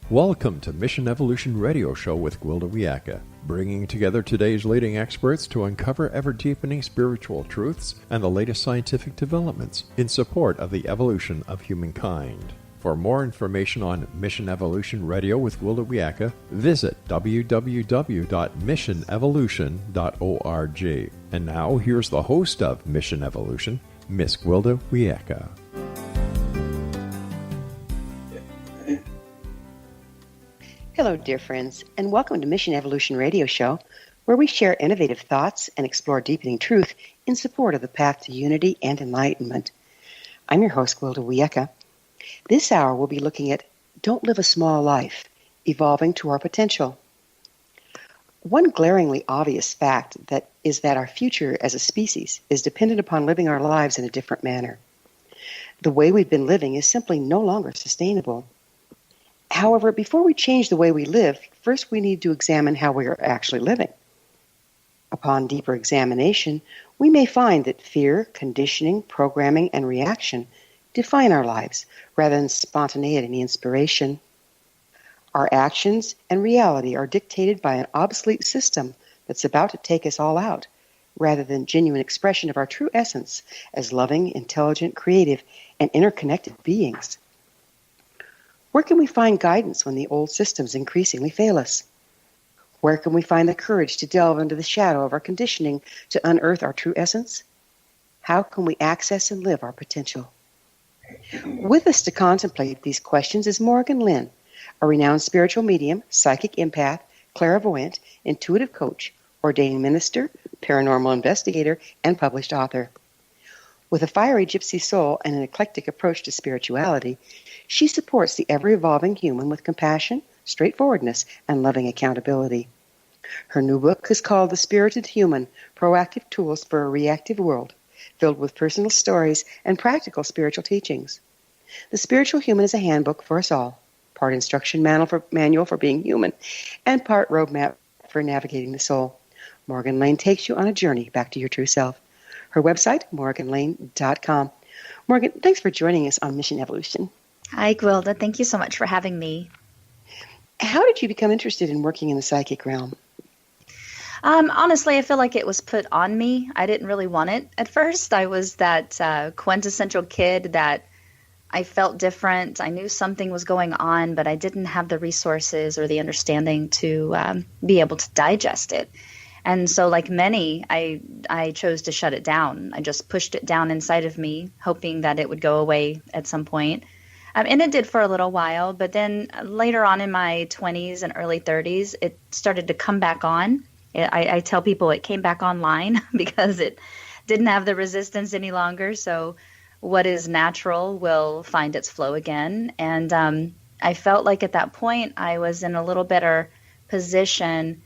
Welcome to Mission Evolution Radio Show with Gwilda Wiyaka, bringing together today's leading experts to uncover ever-deepening spiritual truths and the latest scientific developments in support of the evolution of humankind. For more information on Mission Evolution Radio with Gwilda Wiyaka, visit www.missionevolution.org. And now, here's the host of Mission Evolution, Miss Gwilda Wiyaka. Hello, dear friends, and welcome to Mission Evolution Radio Show, where we share innovative thoughts and explore deepening truth in support of the path to unity and enlightenment. I'm your host, Gwilda Wiyaka. This hour we'll be looking at Don't Live a Small Life, Evolving to Our Potential. One glaringly obvious fact is that our future as a species is dependent upon living our lives in a different manner. The way we've been living is simply no longer sustainable. However, before we change the way we live, first we need to examine how we are actually living. Upon deeper examination, we may find that fear, conditioning, programming, and reaction define our lives rather than spontaneity and inspiration. Our actions and reality are dictated by an obsolete system that's about to take us all out, rather than genuine expression of our true essence as loving, intelligent, creative, and interconnected beings. Where can we find guidance when the old systems increasingly fail us? Where can we find the courage to delve into the shadow of our conditioning to unearth our true essence? How can we access and live our potential? With us to contemplate these questions is Morrighan Lynne, a renowned spiritual medium, psychic empath, clairvoyant, intuitive coach, ordained minister, paranormal investigator, and published author. With a fiery gypsy soul and an eclectic approach to spirituality, she supports the ever-evolving human with compassion, straightforwardness, and loving accountability. Her new book is called The Spirited Human, Proactive Tools for a Reactive World, filled with personal stories and practical spiritual teachings. The Spiritual Human is a handbook for us all, part instruction manual for being human, and part roadmap for navigating the soul. Morrighan Lynne takes you on a journey back to your true self. Her website, morrighanlynne.com. Morrighan, thanks for joining us on Mission Evolution. Hi, Gwilda. Thank you so much for having me. How did you become interested in working in the psychic realm? Honestly, I feel like it was put on me. I didn't really want it at first. I was that quintessential kid that I felt different. I knew something was going on, but I didn't have the resources or the understanding to be able to digest it. And so like many, I chose to shut it down. I just pushed it down inside of me, hoping that it would go away at some point. And it did for a little while, but then later on in my 20s and early 30s, it started to come back on. I tell people it came back online because it didn't have the resistance any longer. So what is natural will find its flow again. And I felt like at that point I was in a little better position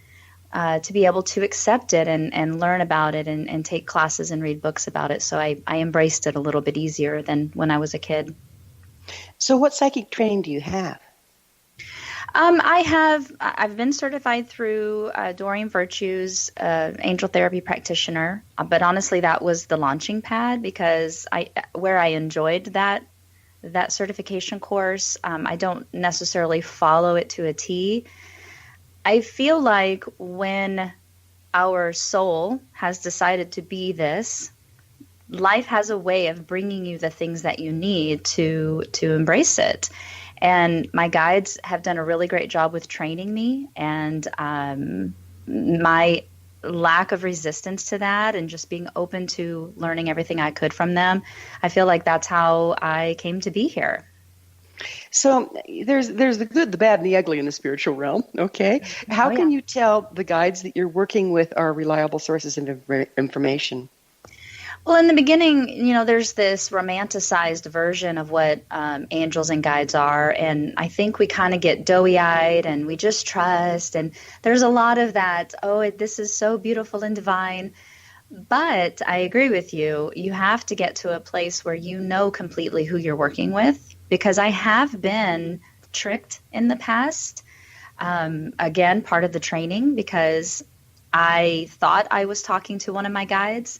to be able to accept it and learn about it and take classes and read books about it. So I embraced it a little bit easier than when I was a kid. So what psychic training do you have? I've been certified through Doreen Virtue's angel therapy practitioner, but honestly that was the launching pad because where I enjoyed that certification course, I don't necessarily follow it to a T. I feel like when our soul has decided to be this, life has a way of bringing you the things that you need to embrace it. And my guides have done a really great job with training me, and my lack of resistance to that and just being open to learning everything I could from them, I feel like that's how I came to be here. So there's the good, the bad, and the ugly in the spiritual realm, okay? How can you tell the guides that you're working with are reliable sources of information? Well, in the beginning, there's this romanticized version of what angels and guides are, and I think we kind of get doughy-eyed and we just trust, and there's a lot of that, this is so beautiful and divine. But I agree with you. You have to get to a place where you know completely who you're working with, because I have been tricked in the past. Again, part of the training, because I thought I was talking to one of my guides.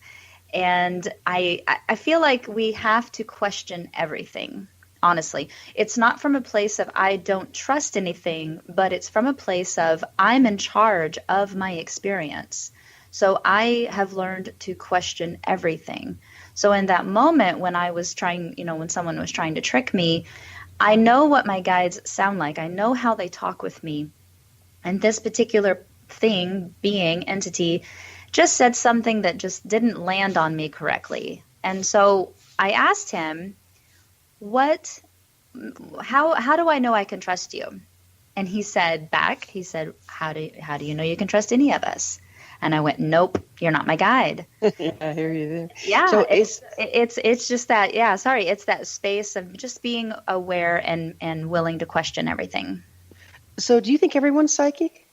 And I feel like we have to question everything. honestly. It's not from a place of I don't trust anything, but it's from a place of I'm in charge of my experience. So I have learned to question everything. So in that moment when I was trying, when someone was trying to trick me, I know what my guides sound like. I know how they talk with me. And this particular thing, being, entity, just said something that just didn't land on me correctly. And so I asked him, how do I know I can trust you? And he said back, how do you know you can trust any of us? And I went, nope, you're not my guide. I hear you there. Yeah, so it's just that, it's that space of just being aware and willing to question everything. So do you think everyone's psychic?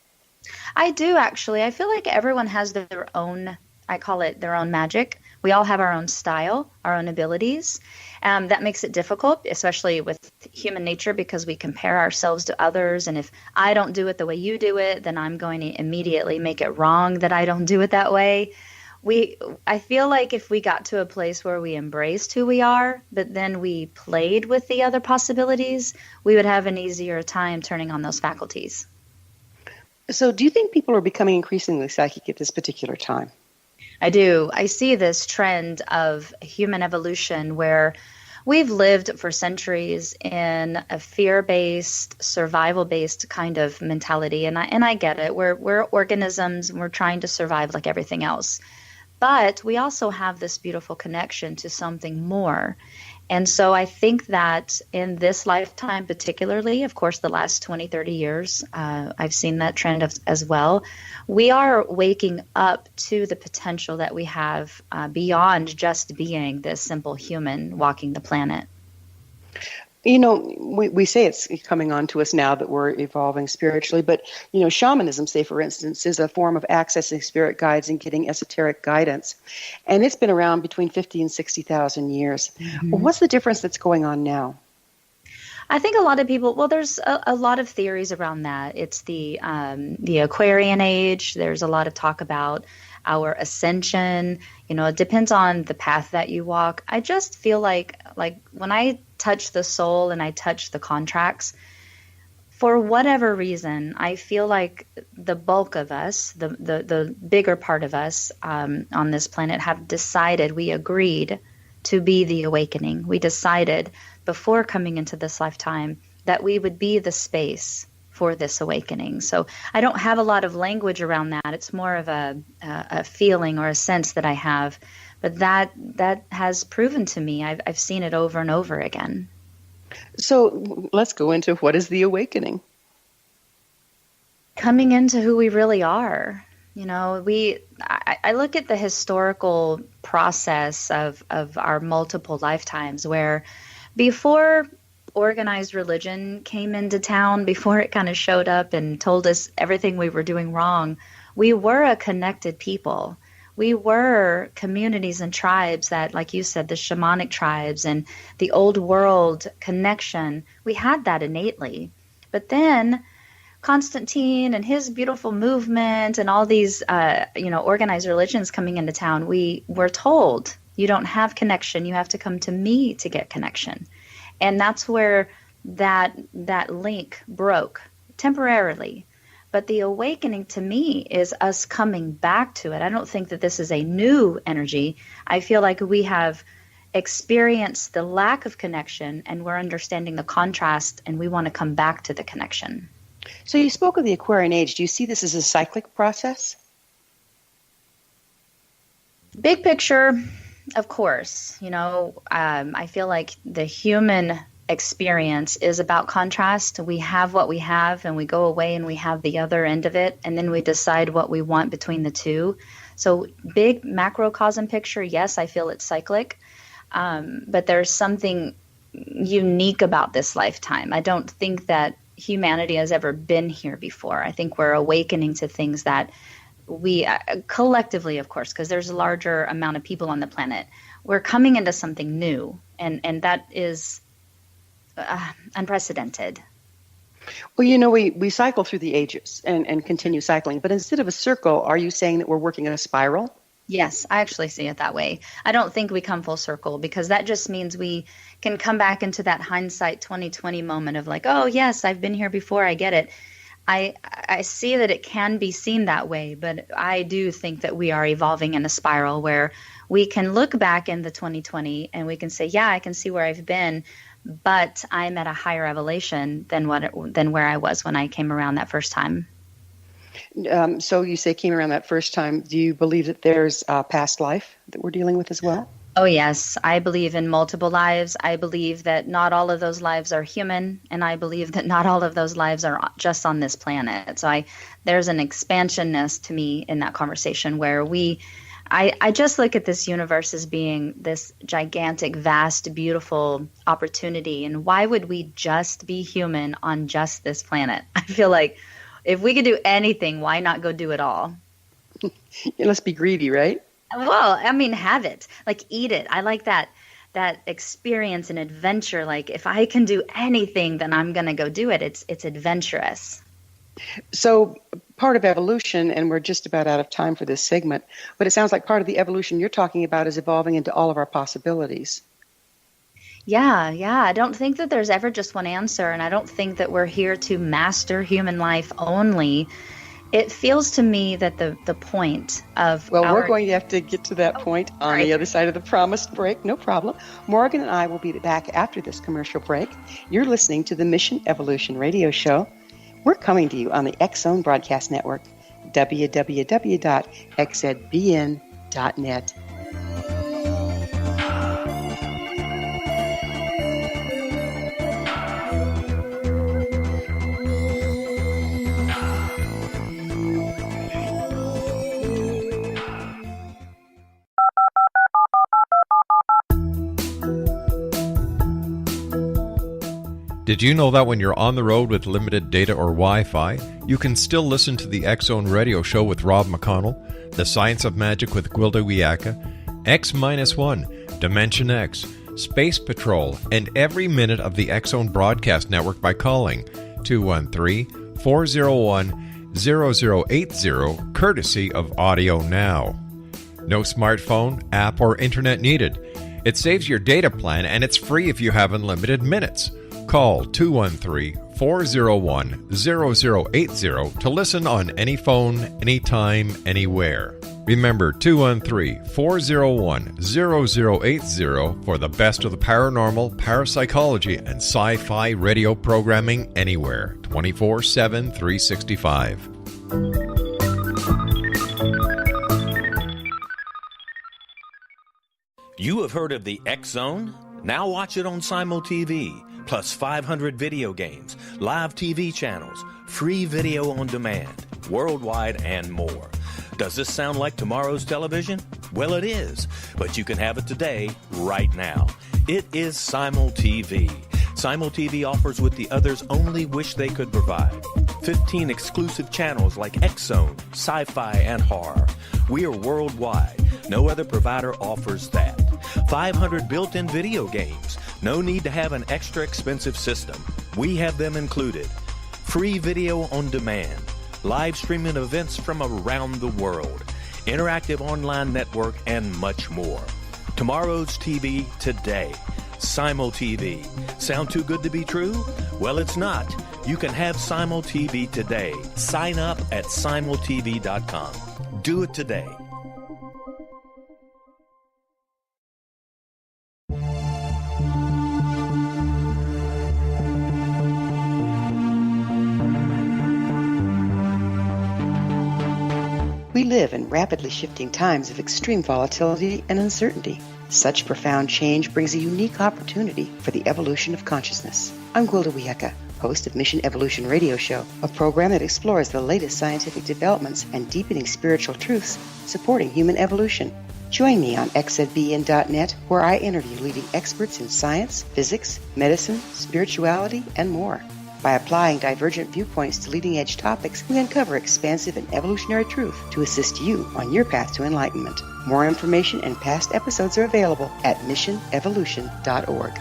I do, actually. I feel like everyone has their own, I call it their own magic. We all have our own style, our own abilities. That makes it difficult, especially with human nature, because we compare ourselves to others. And if I don't do it the way you do it, then I'm going to immediately make it wrong that I don't do it that way. I feel like if we got to a place where we embraced who we are, but then we played with the other possibilities, we would have an easier time turning on those faculties. So do you think people are becoming increasingly psychic at this particular time? I do. I see this trend of human evolution where we've lived for centuries in a fear-based, survival-based kind of mentality, and I get it. We're organisms, and we're trying to survive like everything else. But we also have this beautiful connection to something more. And so I think that in this lifetime particularly, of course, the last 20, 30 years, I've seen that trend as well. We are waking up to the potential that we have beyond just being this simple human walking the planet. We say it's coming on to us now that we're evolving spiritually, but, shamanism, say, for instance, is a form of accessing spirit guides and getting esoteric guidance. And it's been around between 50 and 60,000 years. Mm-hmm. Well, what's the difference that's going on now? I think a lot of people, there's a lot of theories around that. It's the Aquarian age. There's a lot of talk about our ascension. It depends on the path that you walk. I just feel like when I touch the soul and I touch the contracts, for whatever reason, I feel like the bulk of us, the bigger part of us on this planet have decided, we agreed to be the awakening. We decided before coming into this lifetime that we would be the space for this awakening. So I don't have a lot of language around that. It's more of a feeling or a sense that I have. But that has proven to me. I've seen it over and over again. So let's go into what is the awakening. Coming into who we really are. I look at the historical process of our multiple lifetimes where before organized religion came into town, before it kind of showed up and told us everything we were doing wrong, we were a connected people. We were communities and tribes that, like you said, the shamanic tribes and the old world connection, we had that innately. But then Constantine and his beautiful movement and all these, organized religions coming into town, we were told, you don't have connection. You have to come to me to get connection. And that's where that link broke temporarily. But the awakening to me is us coming back to it. I don't think that this is a new energy. I feel like we have experienced the lack of connection and we're understanding the contrast and we want to come back to the connection. So you spoke of the Aquarian age. Do you see this as a cyclic process? Big picture, of course. I feel like the human experience is about contrast. We have what we have and we go away and we have the other end of it, and then we decide what we want between the two. So big macrocosm picture, yes, I feel it's cyclic, but there's something unique about this lifetime. I don't think that humanity has ever been here before. I think we're awakening to things that we collectively, of course, because there's a larger amount of people on the planet, we're coming into something new, and that is unprecedented. Well, we cycle through the ages and continue cycling, but instead of a circle, are you saying that we're working in a spiral? Yes, I actually see it that way. I don't think we come full circle because that just means we can come back into that hindsight 2020 moment of like, oh, yes, I've been here before. I get it. I see that it can be seen that way, but I do think that we are evolving in a spiral where we can look back in the 2020 and we can say, yeah, I can see where I've been, but I'm at a higher elevation than where I was when I came around that first time. So you say came around that first time. Do you believe that there's a past life that we're dealing with as well? Oh, yes. I believe in multiple lives. I believe that not all of those lives are human, and I believe that not all of those lives are just on this planet. So there's an expansionness to me in that conversation where I just look at this universe as being this gigantic, vast, beautiful opportunity. And why would we just be human on just this planet? I feel like if we could do anything, why not go do it all? Let's be greedy, right? Well, I mean, have it. Like, eat it. I like that experience and adventure. Like, if I can do anything, then I'm going to go do it. It's adventurous. So part of evolution, and we're just about out of time for this segment, but it sounds like part of the evolution you're talking about is evolving into all of our possibilities. Yeah. I don't think that there's ever just one answer, and I don't think that we're here to master human life only. It feels to me that the point of we're going to have to get to that point on the other side of the promised break. No problem. Morrighan and I will be back after this commercial break. You're listening to the Mission Evolution Radio Show. We're coming to you on the X-Zone Broadcast Network, www.xzbn.net. Did you know that when you're on the road with limited data or Wi-Fi, you can still listen to the X-Zone Radio Show with Rob McConnell, The Science of Magic with Gwilda Wiyaka, X-1, Dimension X, Space Patrol, and every minute of the X-Zone Broadcast Network by calling 213-401-0080, courtesy of Audio Now. No smartphone, app, or internet needed. It saves your data plan and it's free if you have unlimited minutes. Call 213-401-0080 to listen on any phone, anytime, anywhere. Remember 213-401-0080 for the best of the paranormal, parapsychology, and sci-fi radio programming anywhere, 24/7, 365. You have heard of the X-Zone? Now watch it on Simul TV. Plus 500 video games, live TV channels, free video on demand, worldwide, and more. Does this sound like tomorrow's television? Well, it is, but you can have it today, right now. It is Simul TV. Simul TV offers what the others only wish they could provide. 15 exclusive channels like X-Zone, sci-fi, and horror. We are worldwide. No other provider offers that. 500 built-in video games. No need to have an extra expensive system. We have them included. Free video on demand. Live streaming events from around the world. Interactive online network and much more. Tomorrow's TV today. Simul TV. Sound too good to be true? Well, it's not. You can have Simul TV today. Sign up at simultv.com. Do it today. We live in rapidly shifting times of extreme volatility and uncertainty. Such profound change brings a unique opportunity for the evolution of consciousness. I'm Gwilda Wiyaka, host of Mission Evolution Radio Show, a program that explores the latest scientific developments and deepening spiritual truths supporting human evolution. Join me on xzbn.net, where I interview leading experts in science, physics, medicine, spirituality, and more. By applying divergent viewpoints to leading-edge topics, we uncover expansive and evolutionary truth to assist you on your path to enlightenment. More information and past episodes are available at missionevolution.org.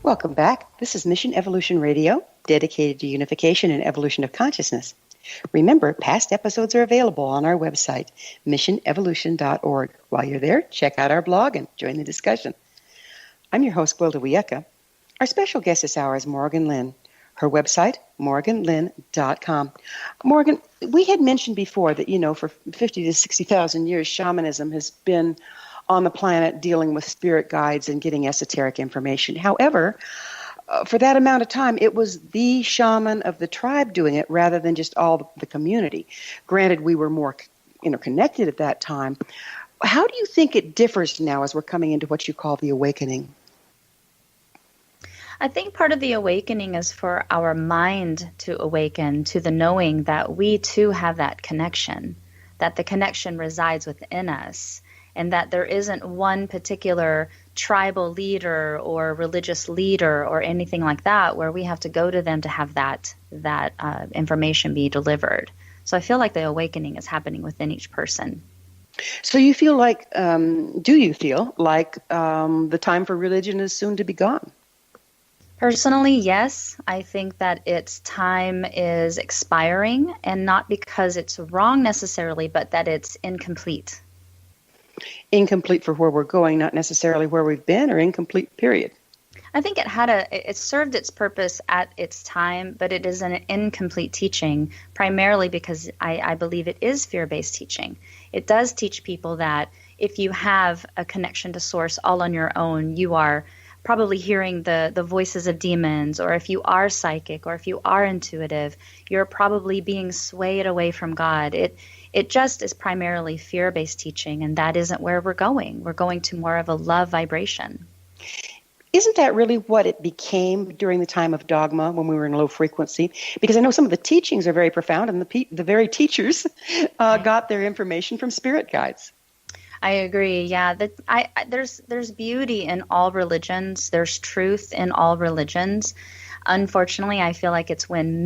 Welcome back. This is Mission Evolution Radio, dedicated to unification and evolution of consciousness. Remember, past episodes are available on our website, missionevolution.org. While you're there, check out our blog and join the discussion. I'm your host, Gwilda Wiyaka. Our special guest this hour is Morrighan Lynne. Her website, morrighanlynne.com. Morrighan, we had mentioned before that, for 50 to 60,000 years, shamanism has been on the planet dealing with spirit guides and getting esoteric information. However, for that amount of time, it was the shaman of the tribe doing it rather than just all the community. Granted, we were more interconnected at that time. How do you think it differs now as we're coming into what you call the awakening? I think part of the awakening is for our mind to awaken to the knowing that we too have that connection, that the connection resides within us, and that there isn't one particular tribal leader or religious leader or anything like that where we have to go to them to have that information be delivered. So I feel like the awakening is happening within each person. So you feel like, do you feel like the time for religion is soon to be gone? Personally, yes. I think that its time is expiring, and not because it's wrong necessarily, but that it's incomplete. Incomplete for where we're going, not necessarily where we've been, or incomplete, period? I think it served its purpose at its time, but it is an incomplete teaching, primarily because I believe it is fear-based teaching. It does teach people that if you have a connection to Source all on your own, you are probably hearing the voices of demons, or if you are psychic, or if you are intuitive, you're probably being swayed away from God. It just is primarily fear-based teaching, and that isn't where we're going. We're going to more of a love vibration. Isn't that really what it became during the time of dogma when we were in low frequency? Because I know some of the teachings are very profound, and the very teachers got their information from spirit guides. I agree. Yeah, there's beauty in all religions. There's truth in all religions. Unfortunately, I feel like it's when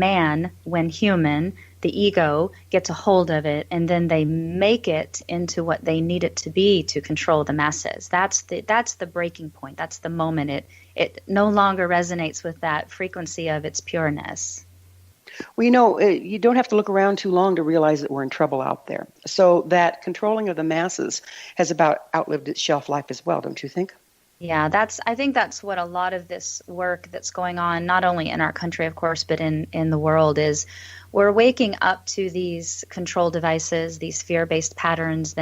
human, the ego, gets a hold of it, and then they make it into what they need it to be to control the masses. That's the breaking point. That's the moment it no longer resonates with that frequency of its pureness. Well, you don't have to look around too long to realize that we're in trouble out there. So that controlling of the masses has about outlived its shelf life as well, don't you think? Yeah, I think that's what a lot of this work that's going on, not only in our country, of course, but in the world, is we're waking up to these control devices, these fear-based patterns.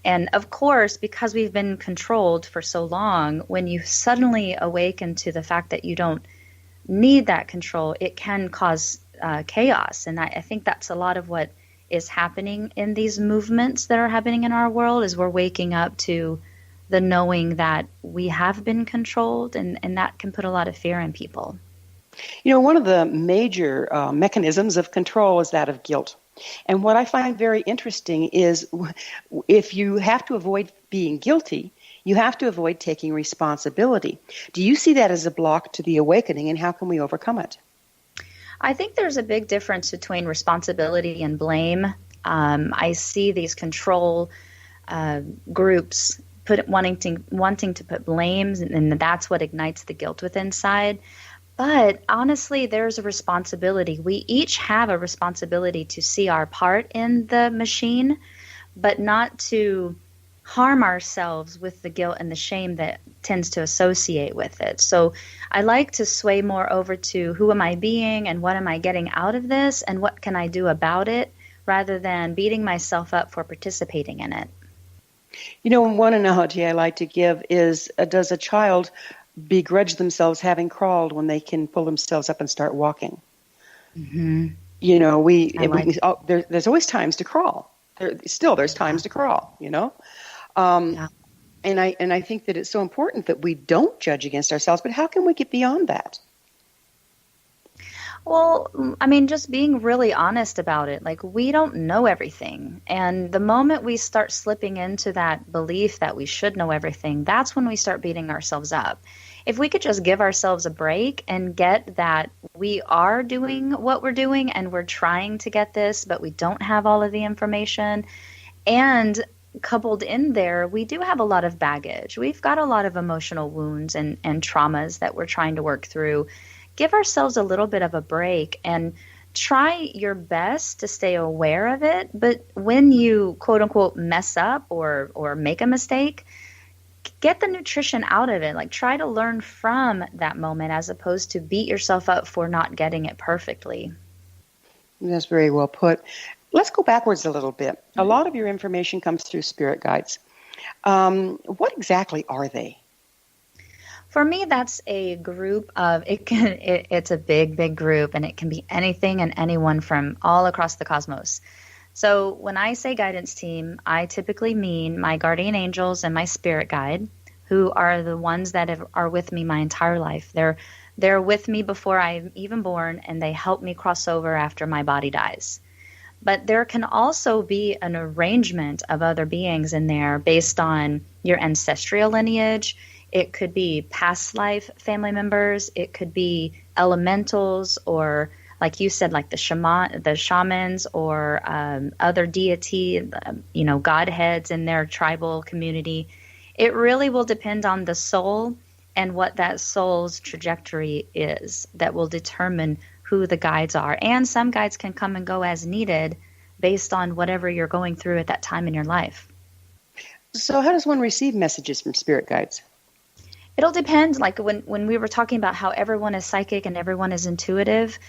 And of course, because we've been controlled for so long, when you suddenly awaken to the fact that you don't need that control, it can cause chaos. And I think that's a lot of what is happening in these movements that are happening in our world, is we're waking up to the knowing that we have been controlled, and that can put a lot of fear in people. One of the major mechanisms of control is that of guilt. And what I find very interesting is if you have to avoid being guilty, you have to avoid taking responsibility. Do you see that as a block to the awakening, and how can we overcome it? I think there's a big difference between responsibility and blame. I see these control groups wanting to put blames, and that's what ignites the guilt within inside. But honestly, there's a responsibility. We each have a responsibility to see our part in the machine, but not to harm ourselves with the guilt and the shame that tends to associate with it. So I like to sway more over to who am I being and what am I getting out of this and what can I do about it, rather than beating myself up for participating in it. One analogy I like to give is, does a child begrudge themselves having crawled when they can pull themselves up and start walking? Mm-hmm. There's always times to crawl. There's times to crawl, Yeah. And I think that it's so important that we don't judge against ourselves, but how can we get beyond that? Well, I mean, just being really honest about it. Like, we don't know everything. And the moment we start slipping into that belief that we should know everything, that's when we start beating ourselves up. If we could just give ourselves a break and get that we are doing what we're doing and we're trying to get this, but we don't have all of the information, and coupled in there, we do have a lot of baggage. We've got a lot of emotional wounds and traumas that we're trying to work through. Give ourselves a little bit of a break and try your best to stay aware of it. But when you, quote unquote, mess up or make a mistake, get the nutrition out of it. Like, try to learn from that moment as opposed to beat yourself up for not getting it perfectly. That's very well put. Let's go backwards a little bit. A lot of your information comes through spirit guides. What exactly are they? For me, that's a group of, it's a big, big group, and it can be anything and anyone from all across the cosmos. So when I say guidance team, I typically mean my guardian angels and my spirit guide, who are the ones that are with me my entire life. They're with me before I'm even born, and they help me cross over after my body dies. But there can also be an arrangement of other beings in there based on your ancestral lineage. It could be past life family members. It could be elementals, or like you said, like the shamans, or other deity, godheads in their tribal community. It really will depend on the soul and what that soul's trajectory is that will determine who the guides are. And some guides can come and go as needed based on whatever you're going through at that time in your life. So how does one receive messages from spirit guides? It'll depend. Like when we were talking about how everyone is psychic and everyone is intuitive,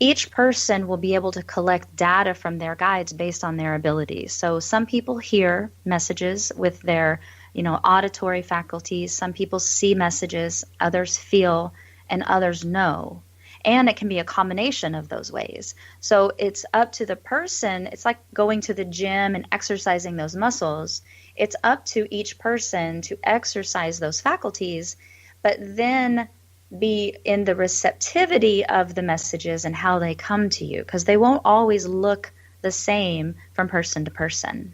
each person will be able to collect data from their guides based on their abilities. So some people hear messages with their, auditory faculties. Some people see messages, others feel, and others know. And it can be a combination of those ways. So it's up to the person. It's like going to the gym and exercising those muscles. It's up to each person to exercise those faculties, but then be in the receptivity of the messages and how they come to you, because they won't always look the same from person to person.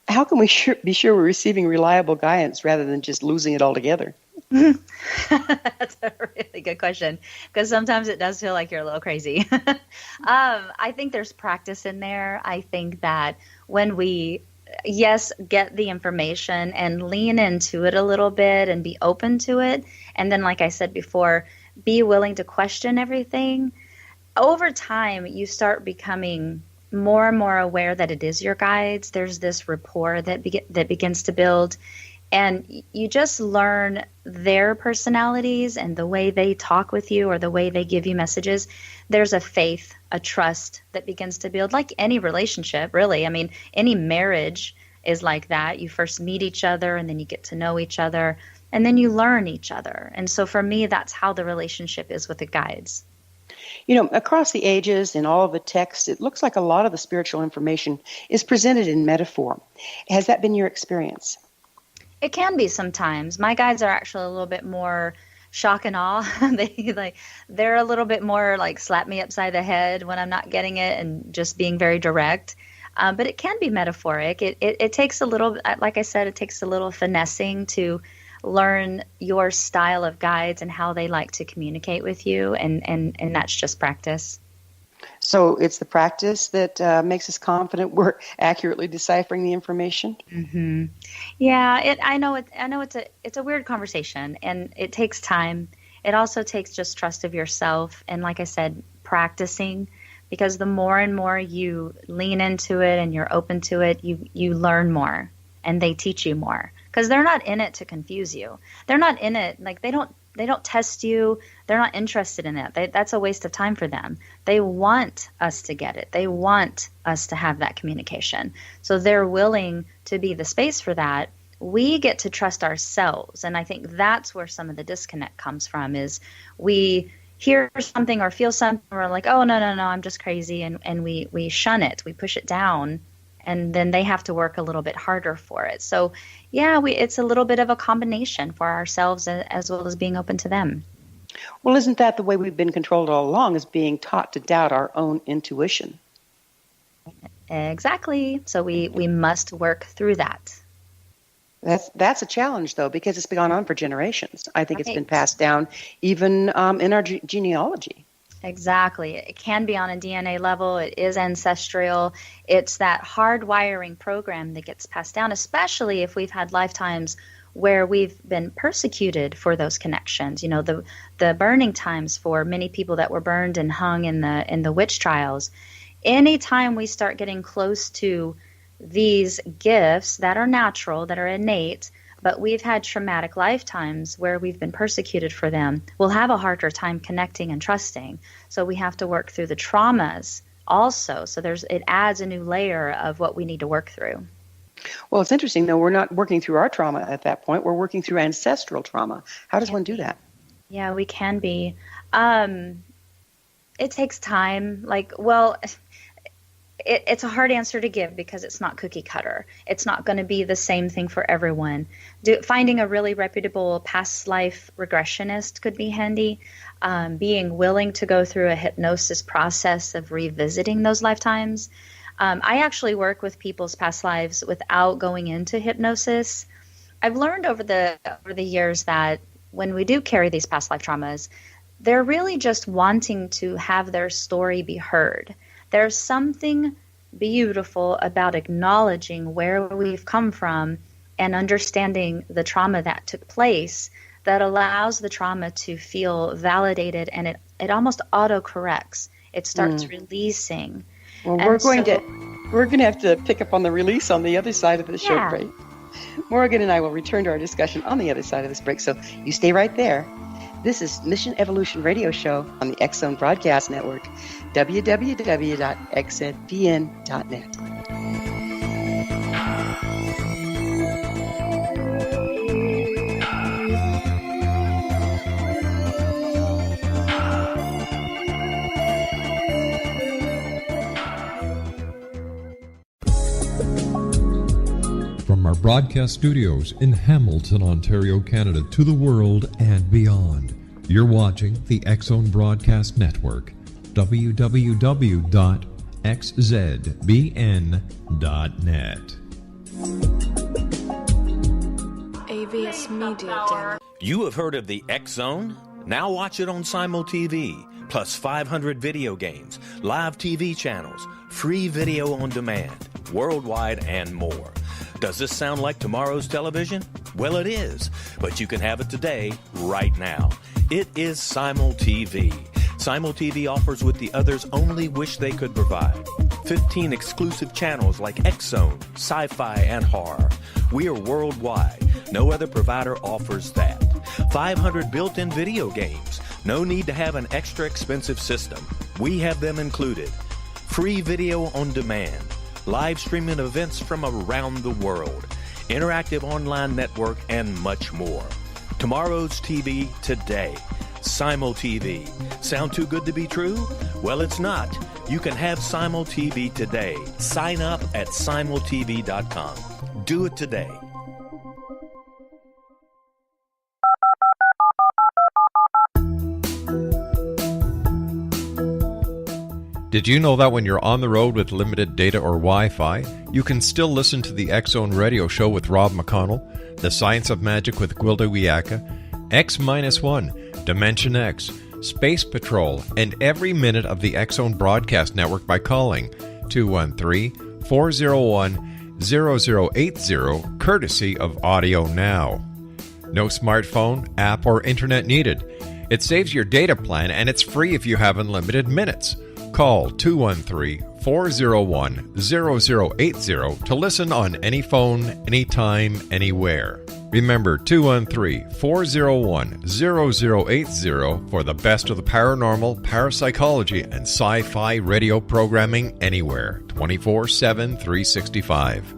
How can we be sure we're receiving reliable guidance rather than just losing it altogether? That's a really good question, because sometimes it does feel like you're a little crazy. I think there's practice in there. I think that when we, get the information and lean into it a little bit and be open to it, and then, like I said before, be willing to question everything, over time you start becoming more and more aware that it is your guides. There's this rapport that begins to build. And you just learn their personalities and the way they talk with you or the way they give you messages. There's a faith, a trust that begins to build, like any relationship, really. I mean, any marriage is like that. You first meet each other, and then you get to know each other, and then you learn each other. And so for me, that's how the relationship is with the guides. Across the ages in all of the texts, it looks like a lot of the spiritual information is presented in metaphor. Has that been your experience? It can be sometimes. My guides are actually a little bit more shock and awe. They're a little bit more like slap me upside the head when I'm not getting it and just being very direct. But it can be metaphoric. It takes a little, like I said, it takes a little finessing to learn your style of guides and how they like to communicate with you, and that's just practice. So it's the practice that makes us confident we're accurately deciphering the information. Mm-hmm. Yeah, I know it's a weird conversation, and it takes time. It also takes just trust of yourself, and like I said, practicing. Because the more and more you lean into it and you're open to it, you learn more, and they teach you more. Because they're not in it to confuse you. They're not in it, like they don't test you. They're not interested in that. That's a waste of time for them. They want us to get it. They want us to have that communication. So they're willing to be the space for that. We get to trust ourselves. And I think that's where some of the disconnect comes from, is we hear something or feel something, and we're like, oh, no, I'm just crazy. And we shun it. We push it down. And then they have to work a little bit harder for it. So, yeah, it's a little bit of a combination for ourselves as well as being open to them. Well, isn't that the way we've been controlled all along, is being taught to doubt our own intuition? Exactly. So we must work through that. That's a challenge, though, because it's been going on for generations. I think It's been passed down even in our genealogy. Exactly. It can be on a DNA level. It is ancestral. It's that hardwiring program that gets passed down, especially if we've had lifetimes where we've been persecuted for those connections. You know, the burning times for many people that were burned and hung in the witch trials. Anytime we start getting close to these gifts that are natural, that are innate, but we've had traumatic lifetimes where we've been persecuted for them, we'll have a harder time connecting and trusting. So we have to work through the traumas also. So it adds a new layer of what we need to work through. Well, it's interesting, though. We're not working through our trauma at that point. We're working through ancestral trauma. How does one do that? Yeah, we can be. It takes time. It's a hard answer to give because it's not cookie cutter. It's not going to be the same thing for everyone. Finding a really reputable past life regressionist could be handy. Being willing to go through a hypnosis process of revisiting those lifetimes. I actually work with people's past lives without going into hypnosis. I've learned over the years that when we do carry these past life traumas, they're really just wanting to have their story be heard. There's something beautiful about acknowledging where we've come from and understanding the trauma that took place that allows the trauma to feel validated, and it almost auto-corrects. It starts releasing. Well, we're going to have to pick up on the release on the other side of the show break. Morrighan and I will return to our discussion on the other side of this break, so you stay right there. This is Mission Evolution Radio Show on the X Zone Broadcast Network, www.xzbn.net. From our broadcast studios in Hamilton, Ontario, Canada, to the world and beyond, you're watching the X Zone Broadcast Network, www.xzbn.net. AVS Media. You have heard of the X Zone? Now watch it on Simul TV, plus 500 video games, live TV channels, free video on demand, worldwide, and more. Does this sound like tomorrow's television? Well, it is, but you can have it today, right now. It is Simul TV. Simul TV offers what the others only wish they could provide. 15 exclusive channels like X-Zone, Sci-Fi, and Horror. We are worldwide. No other provider offers that. 500 built-in video games. No need to have an extra expensive system. We have them included. Free video on demand. Live streaming events from around the world, interactive online network, and much more. Tomorrow's TV today. Simul TV. Sound too good to be true? Well, it's not. You can have Simul TV today. Sign up at simultv.com. Do it today. Did you know that when you're on the road with limited data or Wi-Fi, you can still listen to the X Zone Radio Show with Rob McConnell, The Science of Magic with Gwilda Wiyaka, X-1, Dimension X, Space Patrol, and every minute of the X Zone Broadcast Network by calling 213-401-0080, courtesy of Audio Now. No smartphone, app, or internet needed. It saves your data plan, and it's free if you have unlimited minutes. Call 213-401-0080 to listen on any phone, anytime, anywhere. Remember 213-401-0080 for the best of the paranormal, parapsychology, and sci-fi radio programming anywhere, 24/7, 365.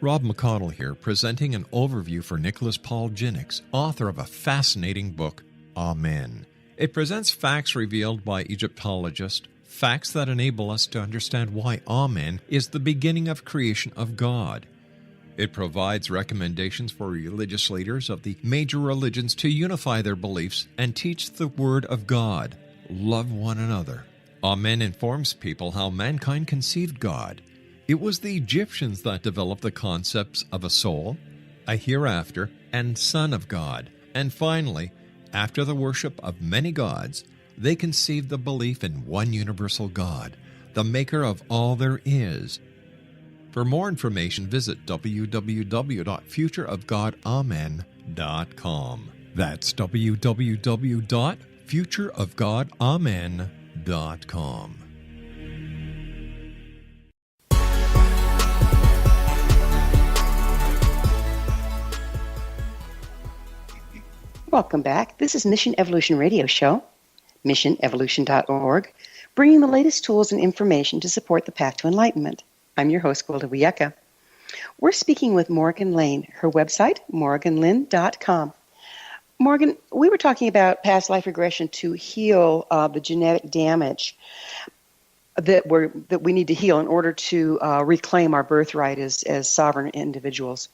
Rob McConnell here, presenting an overview for Nicholas Paul Jennings, author of a fascinating book, Amen. It presents facts revealed by Egyptologists, facts that enable us to understand why Amen is the beginning of creation of God. It provides recommendations for religious leaders of the major religions to unify their beliefs and teach the Word of God. Love one another. Amen informs people how mankind conceived God, It was the Egyptians that developed the concepts of a soul, a hereafter, and Son of God. And finally, after the worship of many gods, they conceived the belief in one universal God, the maker of all there is. For more information, visit www.futureofgodamen.com. That's www.futureofgodamen.com. Welcome back. This is Mission Evolution Radio Show, missionevolution.org, bringing the latest tools and information to support the path to enlightenment. I'm your host, Gwilda Wiyaka. We're speaking with Morrighan Lynne. Her website, morrighanlynne.com. Morrighan, we were talking about past life regression to heal the genetic damage that we need to heal in order to reclaim our birthright as sovereign individuals.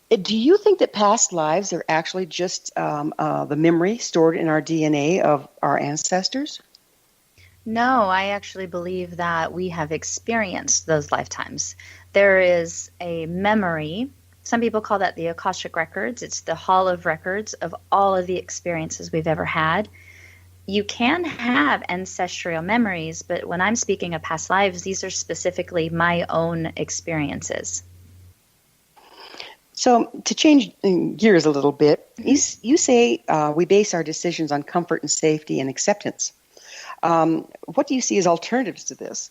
Do you think that past lives are actually just the memory stored in our DNA of our ancestors? No, I actually believe that we have experienced those lifetimes. There is a memory. Some people call that the Akashic Records. It's the Hall of Records of all of the experiences we've ever had. You can have ancestral memories, but when I'm speaking of past lives, these are specifically my own experiences. So to change gears a little bit, you say we base our decisions on comfort and safety and acceptance. What do you see as alternatives to this?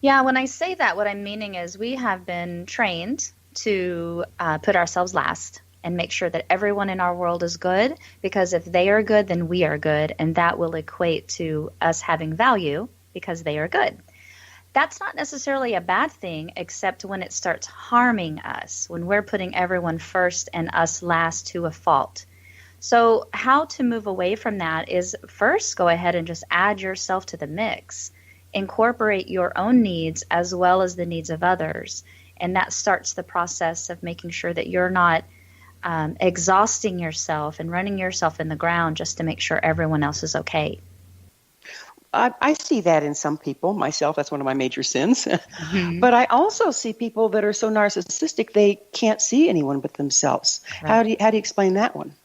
Yeah, when I say that, what I'm meaning is we have been trained to put ourselves last and make sure that everyone in our world is good, because if they are good, then we are good, and that will equate to us having value because they are good. That's not necessarily a bad thing, except when it starts harming us, when we're putting everyone first and us last to a fault. So how to move away from that is first go ahead and just add yourself to the mix. Incorporate your own needs as well as the needs of others. And that starts the process of making sure that you're not exhausting yourself and running yourself in the ground just to make sure everyone else is okay. I see that in some people. Myself, that's one of my major sins. Mm-hmm. But I also see people that are so narcissistic they can't see anyone but themselves. Right. How do you explain that one?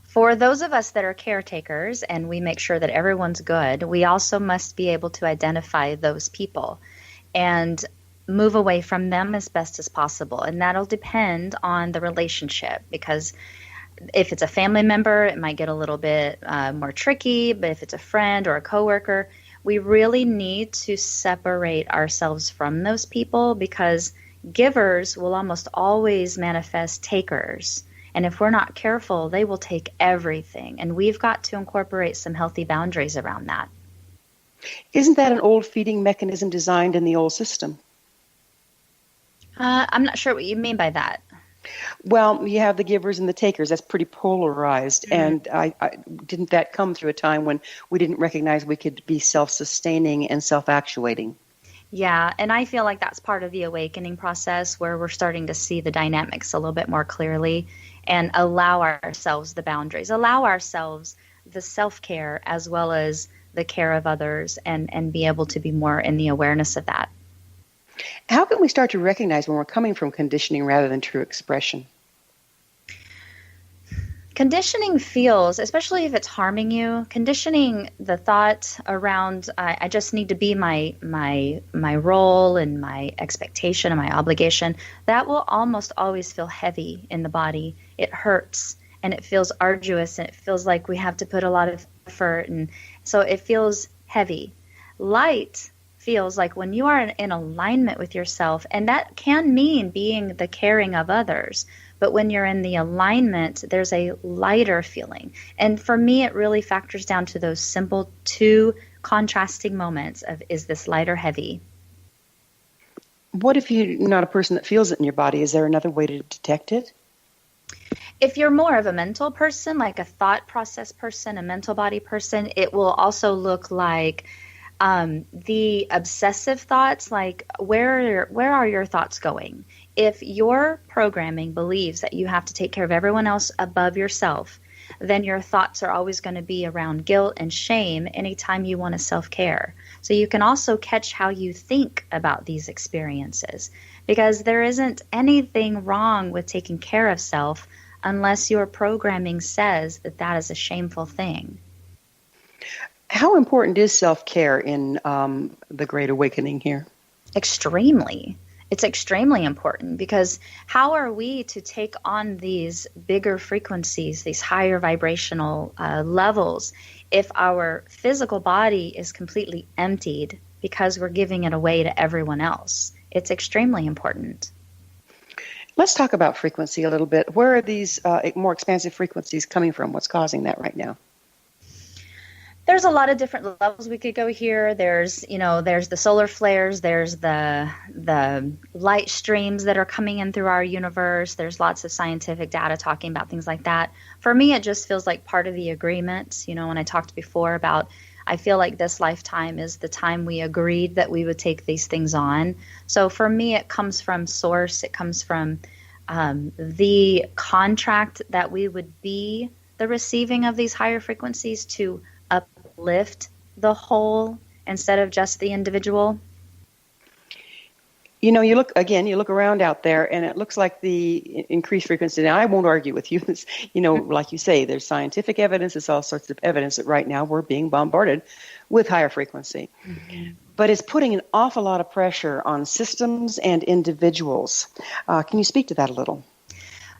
For those of us that are caretakers and we make sure that everyone's good, we also must be able to identify those people and move away from them as best as possible. And that'll depend on the relationship, because if it's a family member, it might get a little bit more tricky, but if it's a friend or a coworker, we really need to separate ourselves from those people, because givers will almost always manifest takers. And if we're not careful, they will take everything. And we've got to incorporate some healthy boundaries around that. Isn't that an old feeding mechanism designed in the old system? I'm not sure what you mean by that. Well, you have the givers and the takers. That's pretty polarized. Mm-hmm. And I didn't that come through a time when we didn't recognize we could be self-sustaining and self-actuating? Yeah, and I feel like that's part of the awakening process, where we're starting to see the dynamics a little bit more clearly and allow ourselves the boundaries, allow ourselves the self-care as well as the care of others, and be able to be more in the awareness of that. How can we start to recognize when we're coming from conditioning rather than true expression? Conditioning feels, especially if it's harming you, conditioning, the thought around I just need to be my role and my expectation and my obligation, that will almost always feel heavy in the body. It hurts and it feels arduous and it feels like we have to put a lot of effort, and so it feels heavy. Light feels like when you are in alignment with yourself, and that can mean being the caring of others, but when you're in the alignment, there's a lighter feeling. And for me, it really factors down to those simple two contrasting moments of, is this light or heavy? What if you're not a person that feels it in your body? Is there another way to detect it? If you're more of a mental person, like a thought process person, a mental body person, it will also look like the obsessive thoughts, like where are your thoughts going? If your programming believes that you have to take care of everyone else above yourself, then your thoughts are always going to be around guilt and shame anytime you want to self-care. So you can also catch how you think about these experiences, because there isn't anything wrong with taking care of self unless your programming says that that is a shameful thing. How important is self-care in the Great Awakening here? Extremely. It's extremely important, because how are we to take on these bigger frequencies, these higher vibrational levels, if our physical body is completely emptied because we're giving it away to everyone else? It's extremely important. Let's talk about frequency a little bit. Where are these more expansive frequencies coming from? What's causing that right now? There's a lot of different levels we could go here. There's the solar flares, there's the light streams that are coming in through our universe. There's lots of scientific data talking about things like that. For me, it just feels like part of the agreement. When I talked before about, I feel like this lifetime is the time we agreed that we would take these things on. So for me, it comes from source. It comes from the contract that we would be the receiving of these higher frequencies to uplift the whole instead of just the individual. You look around out there, and it looks like the increased frequency. Now, I won't argue with you. It's, like you say, there's scientific evidence. There's all sorts of evidence that right now we're being bombarded with higher frequency. Mm-hmm. But it's putting an awful lot of pressure on systems and individuals. Can you speak to that a little?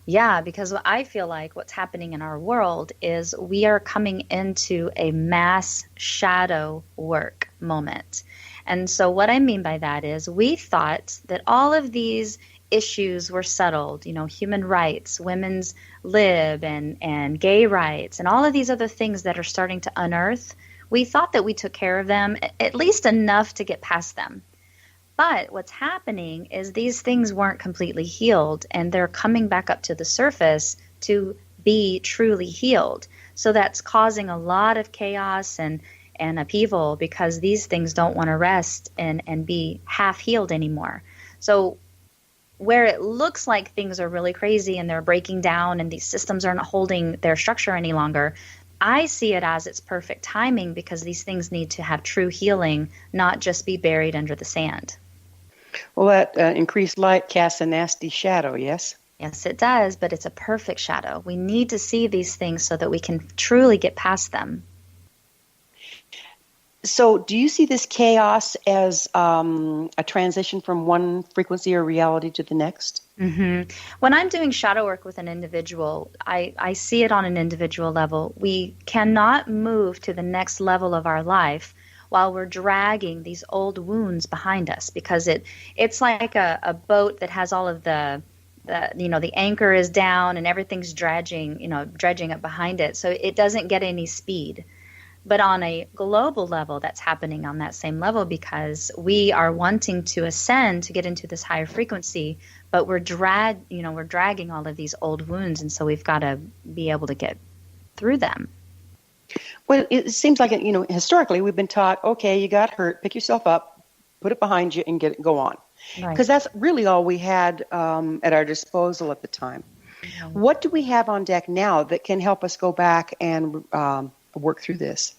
Yeah, because I feel like what's happening in our world is we are coming into a mass shadow work moment. And so what I mean by that is we thought that all of these issues were settled, human rights, women's lib and gay rights, and all of these other things that are starting to unearth. We thought that we took care of them, at least enough to get past them. But what's happening is these things weren't completely healed, and they're coming back up to the surface to be truly healed. So that's causing a lot of chaos and upheaval, because these things don't want to rest and be half healed anymore. So where it looks like things are really crazy and they're breaking down and these systems aren't holding their structure any longer, I see it as it's perfect timing, because these things need to have true healing, not just be buried under the sand. Well, that increased light casts a nasty shadow, yes? Yes, it does, but it's a perfect shadow. We need to see these things so that we can truly get past them. So do you see this chaos as a transition from one frequency or reality to the next? Mm-hmm. When I'm doing shadow work with an individual, I see it on an individual level. We cannot move to the next level of our life while we're dragging these old wounds behind us, because it's like a boat that has all of the anchor is down and everything's dredging up behind it, so it doesn't get any speed. But on a global level, that's happening on that same level, because we are wanting to ascend to get into this higher frequency, but we're dragging all of these old wounds, and so we've got to be able to get through them. Well, it seems like, historically we've been taught, okay, you got hurt, pick yourself up, put it behind you, and go on. Because that's really all we had at our disposal at the time. Mm-hmm. What do we have on deck now that can help us go back and work through this?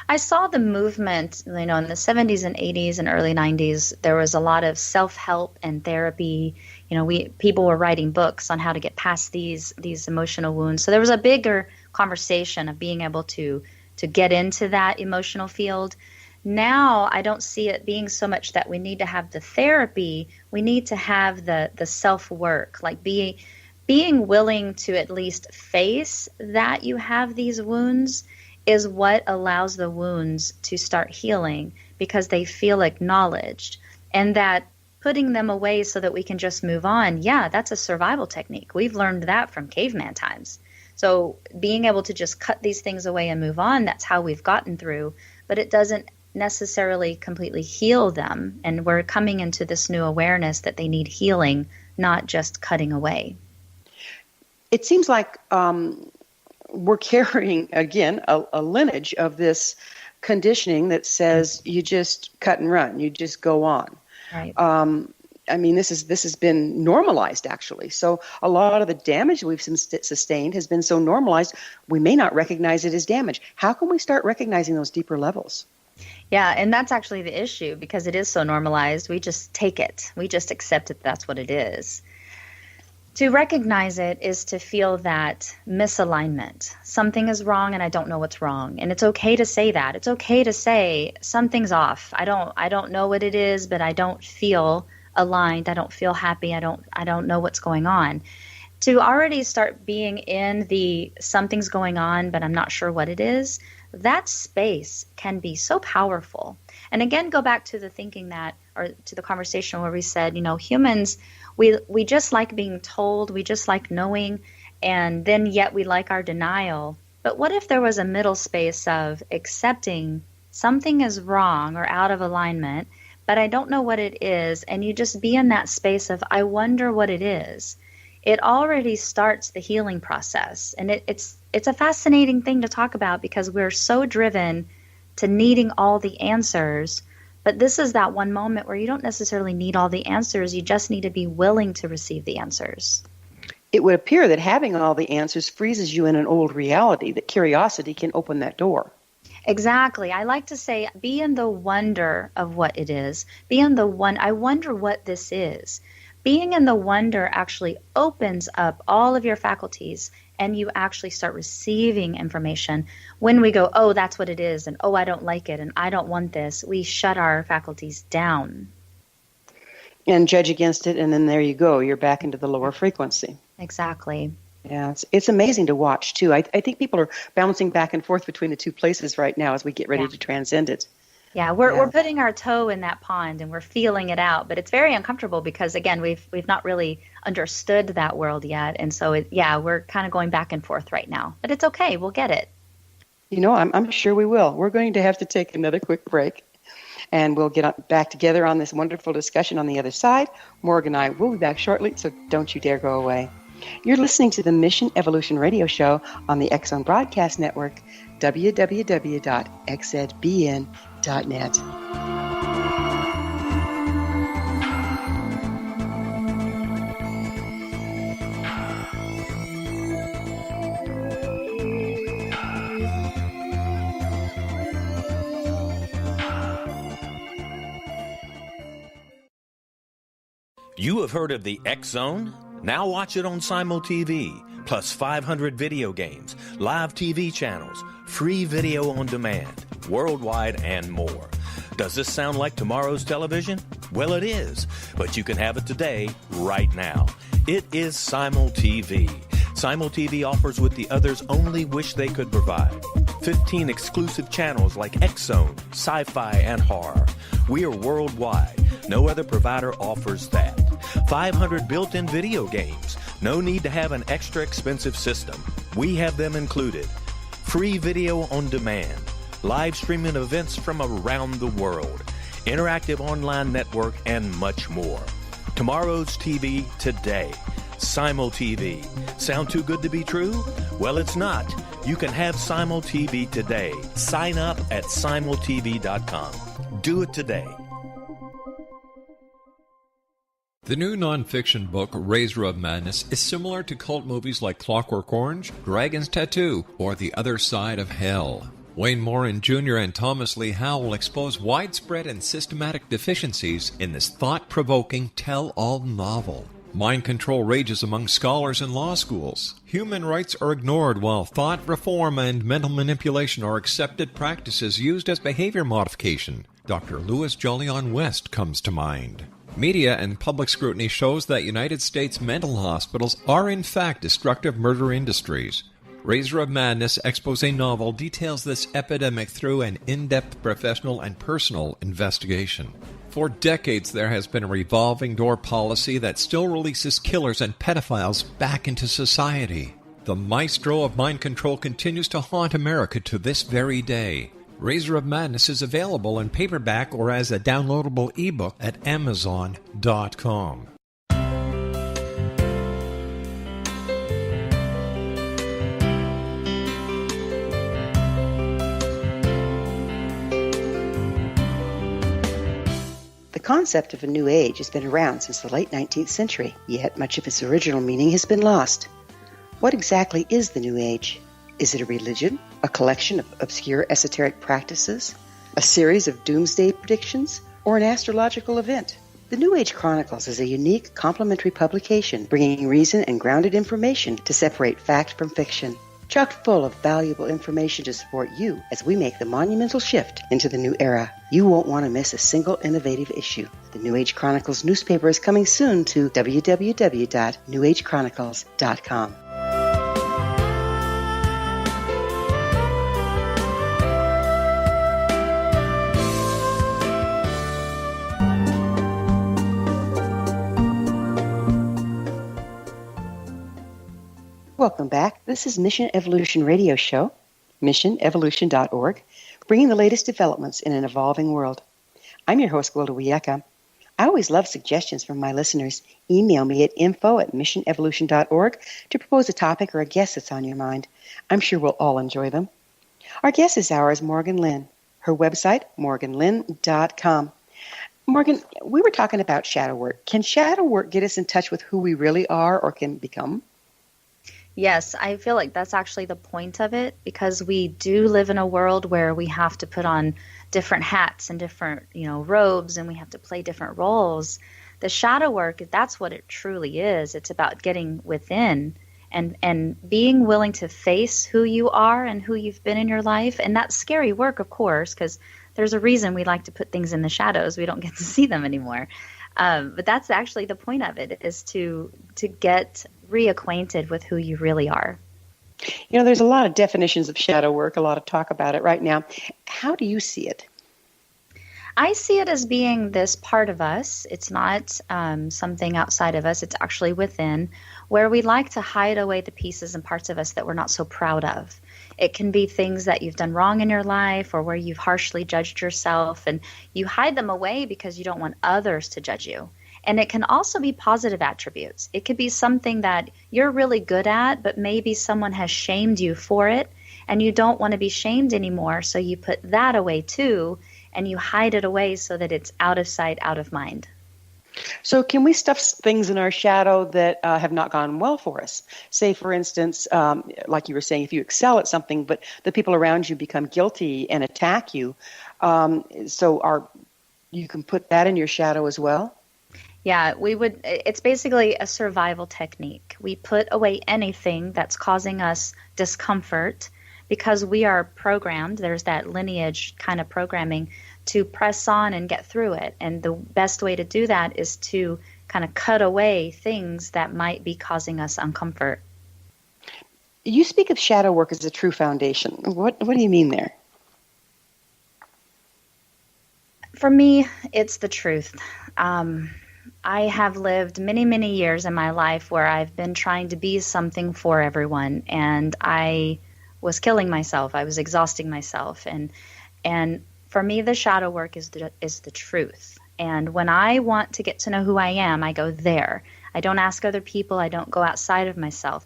I saw the movement, in the 70s and 80s and early 90s. There was a lot of self-help and therapy. People were writing books on how to get past these emotional wounds. So there was a bigger conversation of being able to get into that emotional field. Now I don't see it being so much that we need to have the therapy. We need to have the self-work, like being willing to at least face that you have these wounds is what allows the wounds to start healing, because they feel acknowledged. And that putting them away so that we can just move on, that's a survival technique. We've learned that from caveman times. So being able to just cut these things away and move on, that's how we've gotten through. But it doesn't necessarily completely heal them. And we're coming into this new awareness that they need healing, not just cutting away. It seems like we're carrying, again, a lineage of this conditioning that says you just cut and run, you just go on. Right. I mean, this has been normalized, actually. So a lot of the damage we've sustained has been so normalized, we may not recognize it as damage. How can we start recognizing those deeper levels? Yeah, and that's actually the issue because it is so normalized. We just take it. We just accept it. That's what it is. To recognize it is to feel that misalignment. Something is wrong and I don't know what's wrong. And it's okay to say that. It's okay to say something's off. I don't know what it is, but I don't feel aligned. I don't feel happy. I don't know what's going on. To already start being in the something's going on, but I'm not sure what it is, that space can be so powerful. And again, go back to the thinking that, or to the conversation where we said, humans, we just like being told, we just like knowing, and then yet we like our denial. But what if there was a middle space of accepting something is wrong or out of alignment, but I don't know what it is, and you just be in that space of, I wonder what it is. It already starts the healing process. And it's a fascinating thing to talk about because we're so driven to needing all the answers. But this is that one moment where you don't necessarily need all the answers. You just need to be willing to receive the answers. It would appear that having all the answers freezes you in an old reality, that curiosity can open that door. Exactly. I like to say, be in the wonder of what it is. Be in the I wonder what this is. Being in the wonder actually opens up all of your faculties, and you actually start receiving information. When we go, oh, that's what it is, and oh, I don't like it, and I don't want this, we shut our faculties down. And judge against it, and then there you go. You're back into the lower frequency. Exactly. Yeah, it's amazing to watch, too. I think people are bouncing back and forth between the two places right now as we get ready to transcend it. Yeah, we're putting our toe in that pond and we're feeling it out, but it's very uncomfortable because again we've not really understood that world yet, and so we're kind of going back and forth right now. But it's okay, we'll get it. I'm sure we will. We're going to have to take another quick break, and we'll get back together on this wonderful discussion on the other side. Morrighan and I will be back shortly, so don't you dare go away. You're listening to the Mission Evolution Radio Show on the X Zone Broadcast Network, www.xzbn.net. You have heard of the X Zone? Now watch it on Simul TV, plus 500 video games, live TV channels, free video on demand, worldwide, and more. Does this sound like tomorrow's television? Well, it is, but you can have it today, right now. It is Simul TV. Simul TV offers what the others only wish they could provide. 15 exclusive channels like X Zone, sci-fi, and horror. We are worldwide. No other provider offers that. 500 built-in video games. No need to have an extra expensive system. We have them included. Free video on demand. Live streaming events from around the world. Interactive online network, and much more. Tomorrow's TV today. Simul TV. Sound too good to be true? Well, it's not. You can have Simul TV today. Sign up at simultv.com. Do it today. The new nonfiction book, Razor of Madness, is similar to cult movies like Clockwork Orange, Dragon's Tattoo, or The Other Side of Hell. Wayne Morin Jr. and Thomas Lee Howell expose widespread and systematic deficiencies in this thought-provoking tell-all novel. Mind control rages among scholars in law schools. Human rights are ignored while thought reform and mental manipulation are accepted practices used as behavior modification. Dr. Louis Jolyon West comes to mind. Media and public scrutiny shows that United States mental hospitals are in fact destructive murder industries. Razor of Madness expose novel details this epidemic through an in-depth professional and personal investigation. For decades there has been a revolving door policy that still releases killers and pedophiles back into society. The maestro of mind control continues to haunt America to this very day. Razor of Madness is available in paperback or as a downloadable ebook at Amazon.com. The concept of a new age has been around since the late 19th century, yet much of its original meaning has been lost. What exactly is the new age? Is it a religion, a collection of obscure esoteric practices, a series of doomsday predictions, or an astrological event? The New Age Chronicles is a unique, complementary publication bringing reason and grounded information to separate fact from fiction. Chock full of valuable information to support you as we make the monumental shift into the new era. You won't want to miss a single innovative issue. The New Age Chronicles newspaper is coming soon to www.newagechronicles.com. Welcome back. This is Mission Evolution Radio Show, missionevolution.org, bringing the latest developments in an evolving world. I'm your host, Gwilda Wiyaka. I always love suggestions from my listeners. Email me at info@missionevolution.org to propose a topic or a guest that's on your mind. I'm sure we'll all enjoy them. Our guest this hour is Morrighan Lynne. Her website, morrighanlynne.com. Morrighan, we were talking about shadow work. Can shadow work get us in touch with who we really are or can become? Yes, I feel like that's actually the point of it, because we do live in a world where we have to put on different hats and different, robes, and we have to play different roles. The shadow work, that's what it truly is. It's about getting within and being willing to face who you are and who you've been in your life. And that's scary work, of course, because there's a reason we like to put things in the shadows. We don't get to see them anymore. But that's actually the point of it, is to get reacquainted with who you really are. There's a lot of definitions of shadow work, a lot of talk about it right now. How do you see it? I see it as being this part of us. It's not something outside of us. It's actually within, where we like to hide away the pieces and parts of us that we're not so proud of. It can be things that you've done wrong in your life, or where you've harshly judged yourself, and you hide them away because you don't want others to judge you. And it can also be positive attributes. It could be something that you're really good at, but maybe someone has shamed you for it, and you don't want to be shamed anymore, so you put that away too, and you hide it away so that it's out of sight, out of mind. So can we stuff things in our shadow that have not gone well for us? Say, for instance, like you were saying, if you excel at something, but the people around you become guilty and attack you, you can put that in your shadow as well? Yeah, it's basically a survival technique. We put away anything that's causing us discomfort because we are programmed. There's that lineage kind of programming to press on and get through it. And the best way to do that is to kind of cut away things that might be causing us uncomfort. You speak of shadow work as a true foundation. What do you mean there? For me, it's the truth. I have lived many, many years in my life where I've been trying to be something for everyone, and I was killing myself. I was exhausting myself, and for me, the shadow work is the truth. And when I want to get to know who I am, I go there. I don't ask other people. I don't go outside of myself.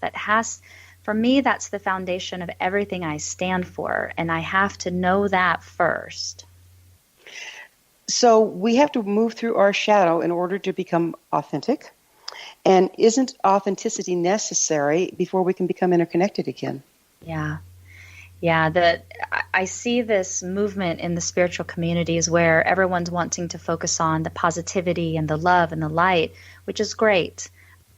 For me, that's the foundation of everything I stand for, and I have to know that first. So we have to move through our shadow in order to become authentic. And isn't authenticity necessary before we can become interconnected again? Yeah. I see this movement in the spiritual communities where everyone's wanting to focus on the positivity and the love and the light, which is great.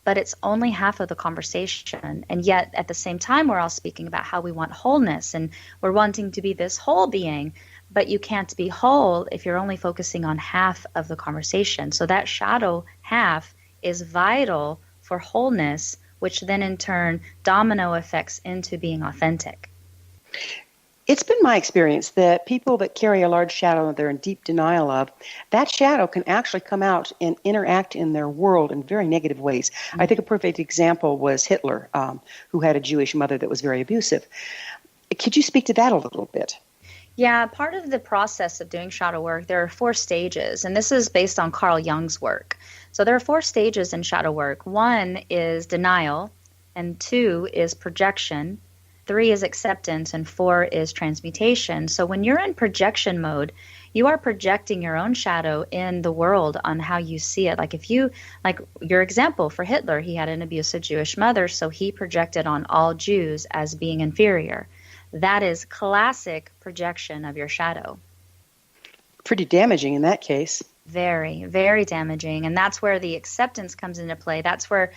But it's only half of the conversation. And yet, at the same time, we're all speaking about how we want wholeness and we're wanting to be this whole being. But you can't be whole if you're only focusing on half of the conversation. So that shadow half is vital for wholeness, which then in turn domino effects into being authentic. It's been my experience that people that carry a large shadow that they're in deep denial of, that shadow can actually come out and interact in their world in very negative ways. Mm-hmm. I think a perfect example was Hitler, who had a Jewish mother that was very abusive. Could you speak to that a little bit? Yeah, part of the process of doing shadow work, there are 4 stages, and this is based on Carl Jung's work. So there are 4 stages in shadow work. 1 is denial, and 2 is projection, 3 is acceptance, and 4 is transmutation. So when you're in projection mode, you are projecting your own shadow in the world on how you see it. Like if you, like your example for Hitler, he had an abusive Jewish mother, so he projected on all Jews as being inferior. That is classic projection of your shadow. Pretty damaging in that case. Very, very damaging. And that's where the acceptance comes into play. That's where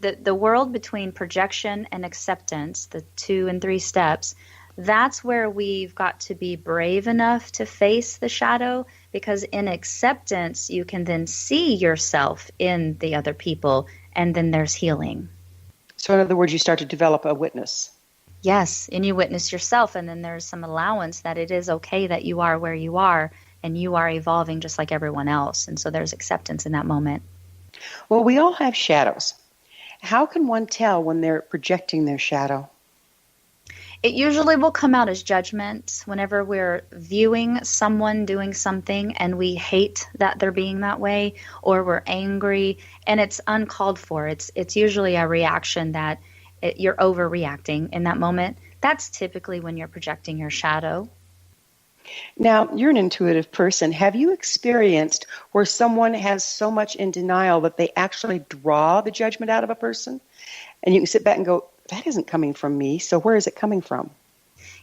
the world between projection and acceptance, the 2 and 3 steps, that's where we've got to be brave enough to face the shadow, because in acceptance, you can then see yourself in the other people, and then there's healing. So in other words, you start to develop a witness. Yes, and you witness yourself, and then there's some allowance that it is okay that you are where you are, and you are evolving just like everyone else. And so there's acceptance in that moment. Well, we all have shadows. How can one tell when they're projecting their shadow? It usually will come out as judgment whenever we're viewing someone doing something and we hate that they're being that way, or we're angry and it's uncalled for. It's usually a reaction that you're overreacting in that moment. That's typically when you're projecting your shadow. Now, you're an intuitive person. Have you experienced where someone has so much in denial that they actually draw the judgment out of a person? And you can sit back and go, that isn't coming from me, so where is it coming from?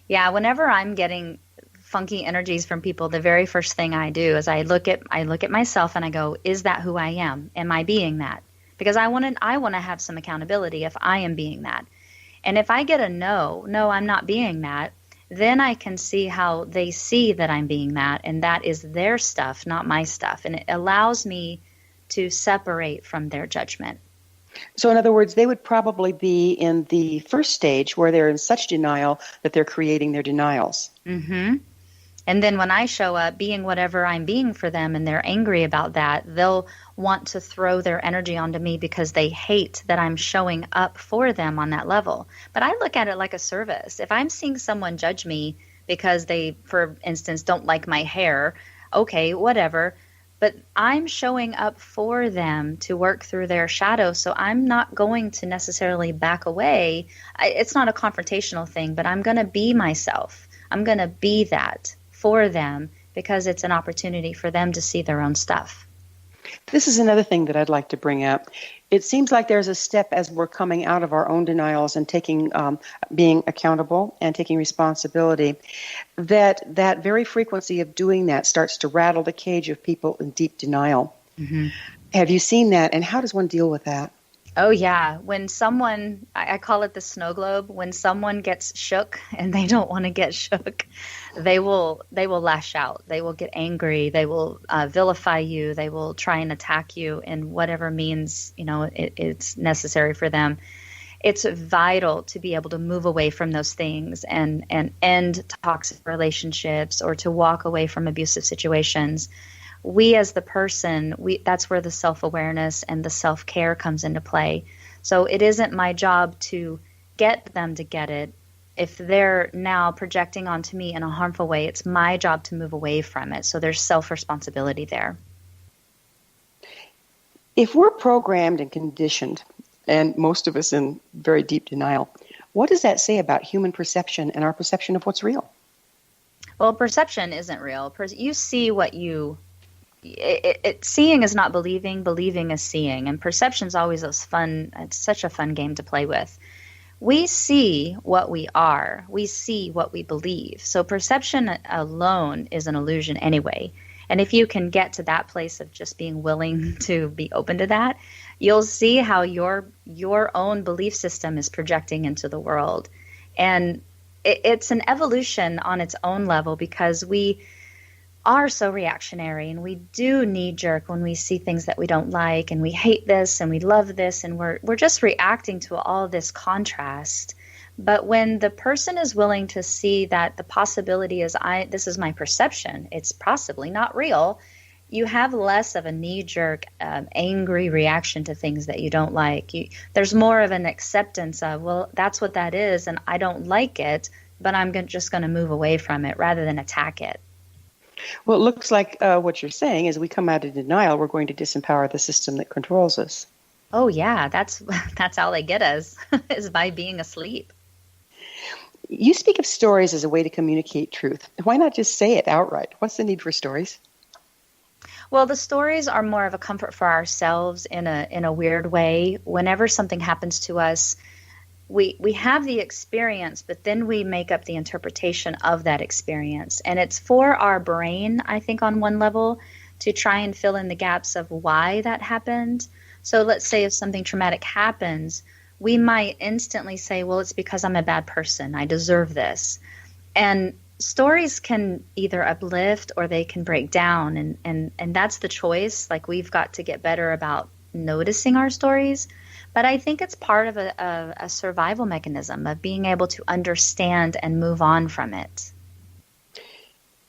Yeah, whenever I'm getting funky energies from people, the very first thing I do is I look at myself and I go, is that who I am? Am I being that? Because I want to have some accountability if I am being that. And if I get a no, I'm not being that, then I can see how they see that I'm being that, and that is their stuff, not my stuff. And it allows me to separate from their judgment. So in other words, they would probably be in the first stage where they're in such denial that they're creating their denials. Mm-hmm. And then when I show up being whatever I'm being for them and they're angry about that, they'll want to throw their energy onto me because they hate that I'm showing up for them on that level. But I look at it like a service. If I'm seeing someone judge me because they, for instance, don't like my hair, okay, whatever. But I'm showing up for them to work through their shadow, so I'm not going to necessarily back away. It's not a confrontational thing, but I'm going to be myself. I'm going to be that for them because it's an opportunity for them to see their own stuff. This is another thing that I'd like to bring up. It seems like there's a step as we're coming out of our own denials and taking, being accountable and taking responsibility, that very frequency of doing that starts to rattle the cage of people in deep denial. Mm-hmm. Have you seen that, and how does one deal with that? Oh, yeah. When someone, I call it the snow globe, when someone gets shook and they don't want to get shook, they will lash out. They will get angry. They will vilify you. They will try and attack you in whatever means, it's necessary for them. It's vital to be able to move away from those things and end toxic relationships or to walk away from abusive situations. We as the person, that's where the self-awareness and the self-care comes into play. So it isn't my job to get them to get it. If they're now projecting onto me in a harmful way, it's my job to move away from it. So there's self-responsibility there. If we're programmed and conditioned, and most of us in very deep denial, what does that say about human perception and our perception of what's real? Well, perception isn't real. You see what you... seeing is not believing, believing is seeing, and perception is always fun. It's such a fun game to play with. We see what we are. We see what we believe. So perception alone is an illusion anyway. And if you can get to that place of just being willing to be open to that, you'll see how your own belief system is projecting into the world. And it's an evolution on its own level because we are so reactionary and we do knee-jerk when we see things that we don't like, and we hate this and we love this, and we're just reacting to all this contrast. But when the person is willing to see that the possibility is this is my perception, it's possibly not real, you have less of a knee-jerk, angry reaction to things that you don't like. There's more of an acceptance of, well, that's what that is, and I don't like it, but I'm just going to move away from it rather than attack it. Well, it looks like what you're saying is we come out of denial, we're going to disempower the system that controls us. Oh, yeah, that's how they get us, is by being asleep. You speak of stories as a way to communicate truth. Why not just say it outright? What's the need for stories? Well, the stories are more of a comfort for ourselves in a weird way. Whenever something happens to us, we have the experience, but then we make up the interpretation of that experience. And it's for our brain, I think, on one level, to try and fill in the gaps of why that happened. So let's say if something traumatic happens, we might instantly say, well, it's because I'm a bad person. I deserve this. And stories can either uplift or they can break down. And that's the choice. Like, we've got to get better about noticing our stories. But I think it's part of a survival mechanism of being able to understand and move on from it.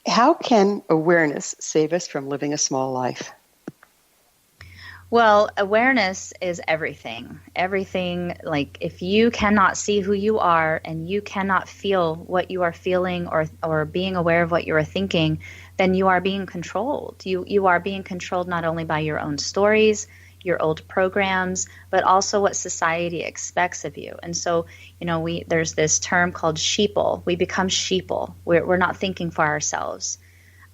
How can awareness save us from living a small life? Well, awareness is everything. Everything, like if you cannot see who you are and you cannot feel what you are feeling or being aware of what you are thinking, then you are being controlled. You are being controlled not only by your own stories, your old programs, but also what society expects of you. And so, there's this term called sheeple. We become sheeple. We're not thinking for ourselves.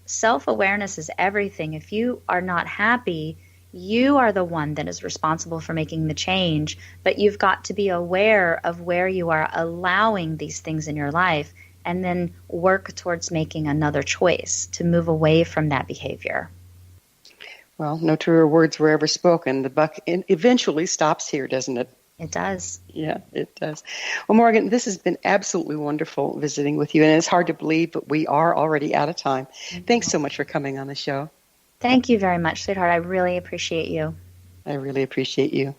Self-awareness is everything. If you are not happy, you are the one that is responsible for making the change, but you've got to be aware of where you are allowing these things in your life and then work towards making another choice to move away from that behavior. Well, no truer words were ever spoken. The buck eventually stops here, doesn't it? It does. Yeah, it does. Well, Morrighan, this has been absolutely wonderful visiting with you, and it's hard to believe, but we are already out of time. Thanks so much for coming on the show. Thank you very much, sweetheart. I really appreciate you. I really appreciate you.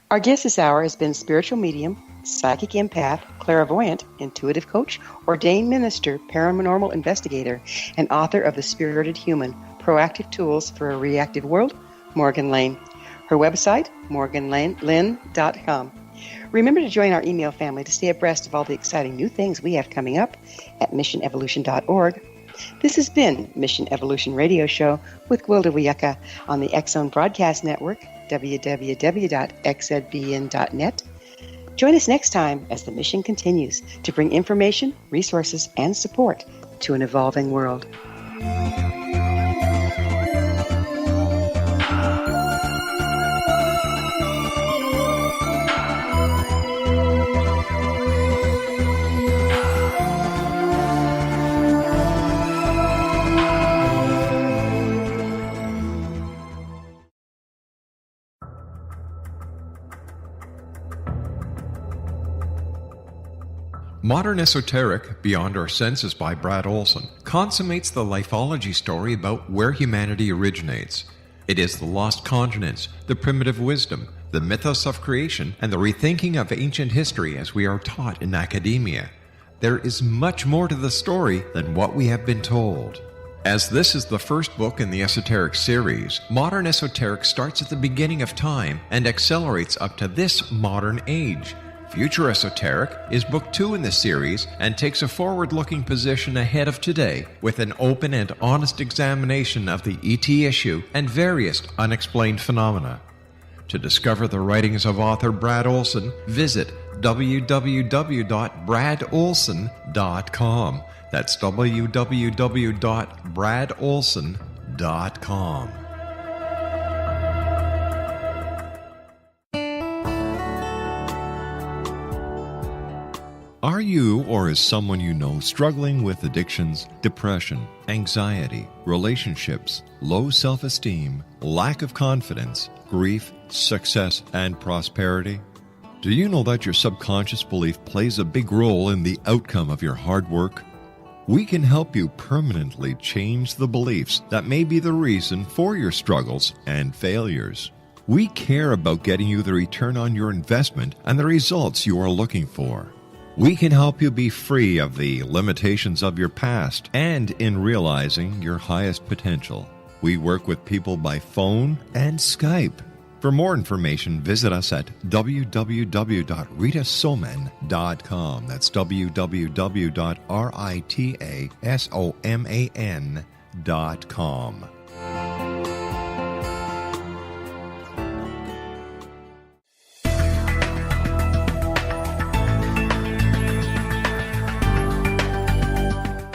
Our guest this hour has been spiritual medium, psychic empath, clairvoyant, intuitive coach, ordained minister, paranormal investigator, and author of The Spirited Human, Proactive Tools for a Reactive World, Morrighan Lynne. Her website, morrighanlynne.com. Remember to join our email family to stay abreast of all the exciting new things we have coming up at missionevolution.org. This has been Mission Evolution Radio Show with Gwilda Wiyaka on the X-Zone Broadcast Network, www.xzbn.net. Join us next time as the mission continues to bring information, resources, and support to an evolving world. Modern Esoteric, Beyond Our Senses by Brad Olson, consummates the lifeology story about where humanity originates. It is the lost continents, the primitive wisdom, the mythos of creation, and the rethinking of ancient history as we are taught in academia. There is much more to the story than what we have been told. As this is the first book in the Esoteric series, Modern Esoteric starts at the beginning of time and accelerates up to this modern age. Future Esoteric is book 2 in the series and takes a forward-looking position ahead of today with an open and honest examination of the ET issue and various unexplained phenomena. To discover the writings of author Brad Olson, visit www.bradolson.com. That's www.bradolson.com. Are you or is someone you know struggling with addictions, depression, anxiety, relationships, low self-esteem, lack of confidence, grief, success, and prosperity? Do you know that your subconscious belief plays a big role in the outcome of your hard work? We can help you permanently change the beliefs that may be the reason for your struggles and failures. We care about getting you the return on your investment and the results you are looking for. We can help you be free of the limitations of your past and in realizing your highest potential. We work with people by phone and Skype. For more information, visit us at www.ritasoman.com. That's www.ritasoman.com.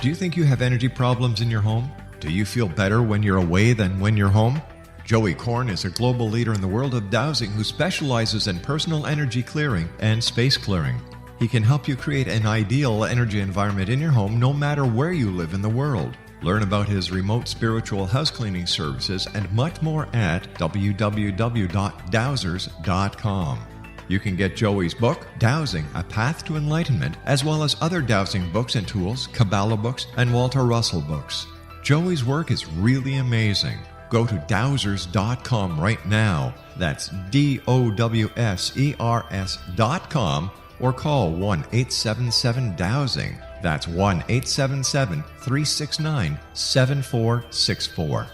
Do you think you have energy problems in your home? Do you feel better when you're away than when you're home? Joey Korn is a global leader in the world of dowsing who specializes in personal energy clearing and space clearing. He can help you create an ideal energy environment in your home no matter where you live in the world. Learn about his remote spiritual house cleaning services and much more at www.dowsers.com. You can get Joey's book, Dowsing, A Path to Enlightenment, as well as other dowsing books and tools, Kabbalah books, and Walter Russell books. Joey's work is really amazing. Go to dowsers.com right now. That's DOWSERS.com or call 1-877-DOWSING. That's 1-877-369-7464.